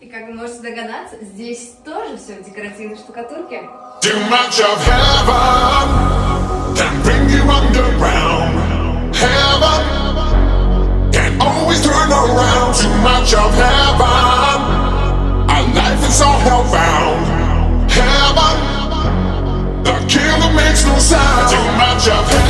И как вы можете догадаться, здесь тоже все в декоративной штукатурке. Too much of heaven can bring you underground. Heaven can always turn around. Too much of heaven, our life is all hellbound. Heaven, the killer makes no sound. Too much of heaven.